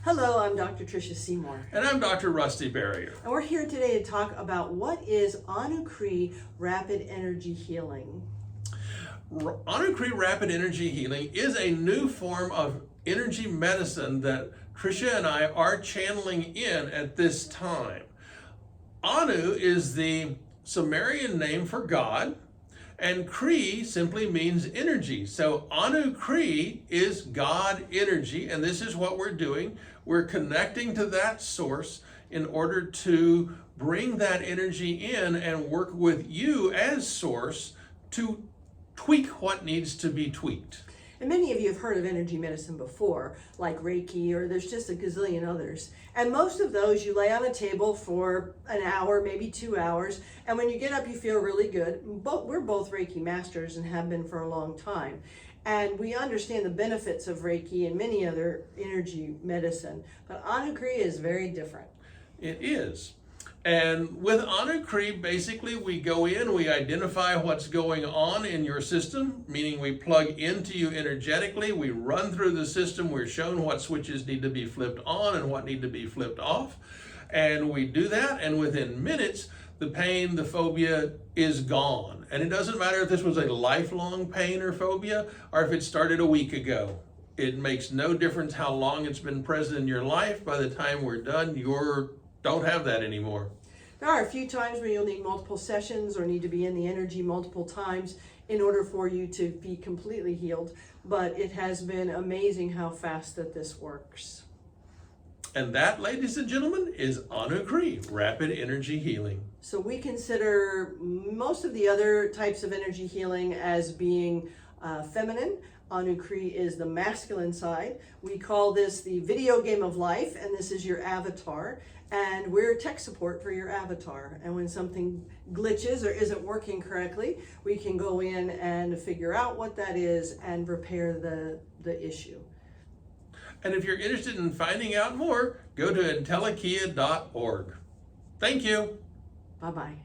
Hello, I'm Dr. Tricia Seymour. And I'm Dr. Rusty Barrier. And we're here today to talk about what is Anu-Cree Rapid Energy Healing. Anu-Cree Rapid Energy Healing is a new form of energy medicine that Tricia and I are channeling in at this time. Anu is the Sumerian name for God, and Cree simply means energy. So Anu-Cree is God energy, and this is what we're doing. We're connecting to that source in order to bring that energy in and work with you as source to tweak what needs to be tweaked. And many of you have heard of energy medicine before, like Reiki, or there's just a gazillion others. And most of those you lay on a table for an hour, maybe 2 hours, and when you get up you feel really good. But we're both Reiki masters and have been for a long time. And we understand the benefits of Reiki and many other energy medicine. But Anu-Cree is very different. It is. And with Anu-Cree, basically we go in, we identify what's going on in your system, meaning we plug into you energetically, we run through the system, we're shown what switches need to be flipped on and what need to be flipped off. And we do that, and within minutes, the pain, the phobia is gone. And it doesn't matter if this was a lifelong pain or phobia, or if it started a week ago. It makes no difference how long it's been present in your life. By the time we're done, you don't have that anymore. There are a few times where you'll need multiple sessions or need to be in the energy multiple times in order for you to be completely healed. But it has been amazing how fast that this works. And that, ladies and gentlemen, is Anu-Cree Rapid Energy Healing. So we consider most of the other types of energy healing as being feminine. Anu-Cree is the masculine side. We call this the video game of life, and this is your avatar. And we're tech support for your avatar. And when something glitches or isn't working correctly, we can go in and figure out what that is and repair the issue. And if you're interested in finding out more, go to Entelechea.org. Thank you. Bye-bye.